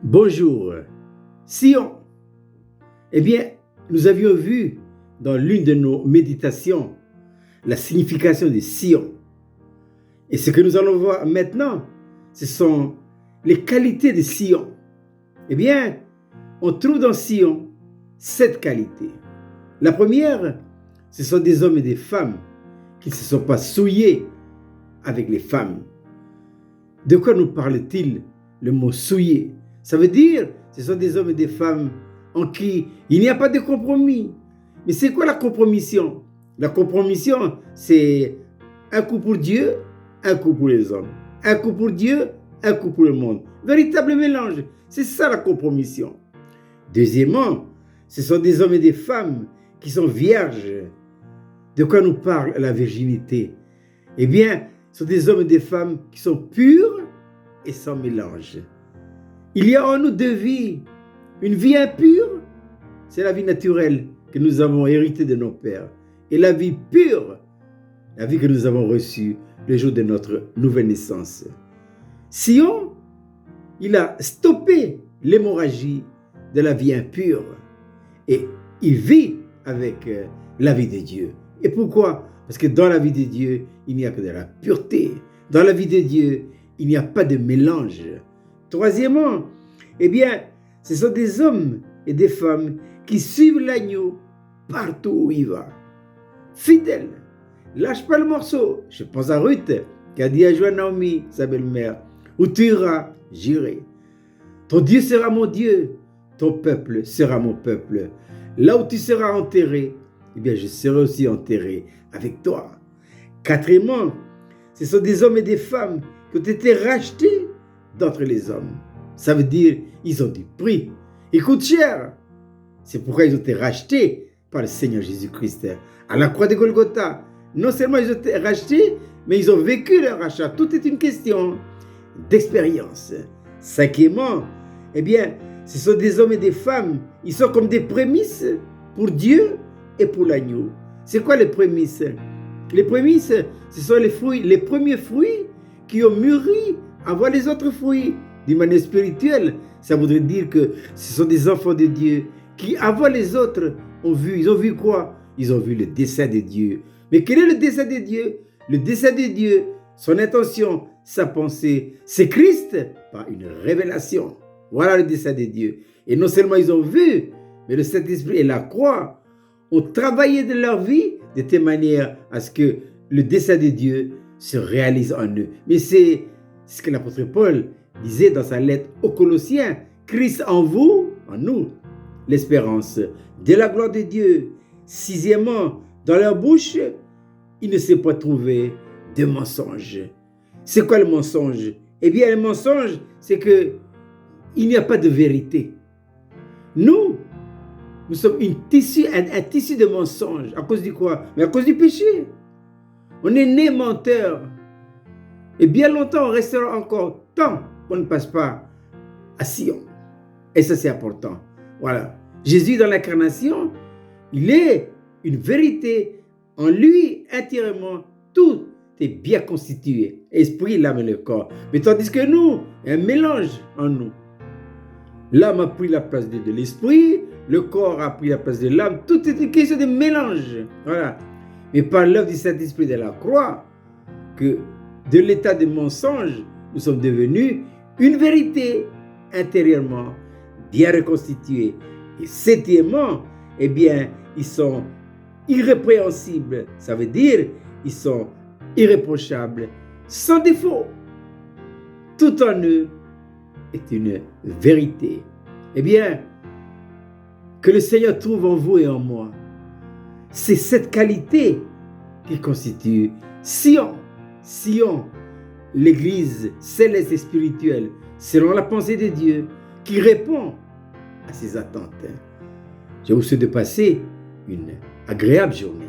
Bonjour, Sion. Eh bien, nous avions vu dans l'une de nos méditations la signification de Sion. Et ce que nous allons voir maintenant, ce sont les qualités de Sion. Eh bien, on trouve dans Sion 7 qualités. La première, ce sont des hommes et des femmes qui ne se sont pas souillés avec les femmes. De quoi nous parle-t-il le mot souillé? Ça veut dire, ce sont des hommes et des femmes en qui il n'y a pas de compromis. Mais c'est quoi la compromission? La compromission, c'est un coup pour Dieu, un coup pour les hommes. Un coup pour Dieu, un coup pour le monde. Véritable mélange. C'est ça la compromission. Deuxièmement, ce sont des hommes et des femmes qui sont vierges. De quoi nous parle la virginité? Eh bien, ce sont des hommes et des femmes qui sont purs et sans mélange. Il y a en nous deux vies. Une vie impure, c'est la vie naturelle que nous avons héritée de nos pères. Et la vie pure, la vie que nous avons reçue le jour de notre nouvelle naissance. Sion, il a stoppé l'hémorragie de la vie impure. Et il vit avec la vie de Dieu. Et pourquoi? Parce que dans la vie de Dieu, il n'y a que de la pureté. Dans la vie de Dieu, il n'y a pas de mélange. Troisièmement, eh bien, ce sont des hommes et des femmes qui suivent l'agneau partout où il va. Fidèles, lâche pas le morceau. Je pense à Ruth qui a dit à Naomi, sa belle-mère, où tu iras, j'irai. Ton Dieu sera mon Dieu, ton peuple sera mon peuple. Là où tu seras enterré, eh bien, je serai aussi enterré avec toi. Quatrièmement, ce sont des hommes et des femmes qui ont été rachetés d'entre les hommes. Ça veut dire ils ont du prix. Ils coûtent cher. C'est pourquoi ils ont été rachetés par le Seigneur Jésus-Christ. À la croix de Golgotha, non seulement ils ont été rachetés, mais ils ont vécu leur rachat. Tout est une question d'expérience. Cinquièmement, eh bien, ce sont des hommes et des femmes. Ils sont comme des prémices pour Dieu et pour l'agneau. C'est quoi les prémices? Les prémices, ce sont les fruits, les premiers fruits qui ont mûri avant les autres fruits. D'une manière spirituelle, ça voudrait dire que ce sont des enfants de Dieu qui, avant les autres, ils ont vu quoi? Ils ont vu le dessein de Dieu. Mais quel est le dessein de Dieu? Le dessein de Dieu, son intention, sa pensée, c'est Christ par une révélation. Voilà le dessein de Dieu. Et non seulement ils ont vu, mais le Saint-Esprit et la croix ont travaillé de leur vie de telle manière à ce que le dessein de Dieu se réalise en eux. Mais c'est ce que l'apôtre Paul disait dans sa lettre aux Colossiens. Christ en vous, en nous, l'espérance de la gloire de Dieu. Sixièmement, dans leur bouche, il ne s'est pas trouvé de mensonge. C'est quoi le mensonge? Eh bien, le mensonge, c'est que il n'y a pas de vérité. Nous sommes un tissu de mensonges. À cause de quoi? Mais à cause du péché. On est né menteur. Et bien longtemps, on restera encore tant qu'on ne passe pas à Sion. Et ça, c'est important. Voilà. Jésus, dans l'incarnation, il est une vérité. En lui, intérieurement, tout est bien constitué. Esprit, l'âme et le corps. Mais tandis que nous, il y a un mélange en nous. L'âme a pris la place de l'esprit, le corps a pris la place de l'âme. Tout est une question de mélange. Voilà. Mais par l'œuvre du Saint-Esprit de la croix, que de l'état de mensonge, nous sommes devenus une vérité intérieurement bien reconstituée. Et septièmement, eh bien, ils sont irrépréhensibles. Ça veut dire, ils sont irréprochables, sans défaut. Tout en eux est une vérité. Eh bien, que le Seigneur trouve en vous et en moi. C'est cette qualité qui constitue Sion. Sion, l'église céleste et spirituelle, selon la pensée de Dieu, qui répond à ses attentes. Je vous souhaite de passer une agréable journée.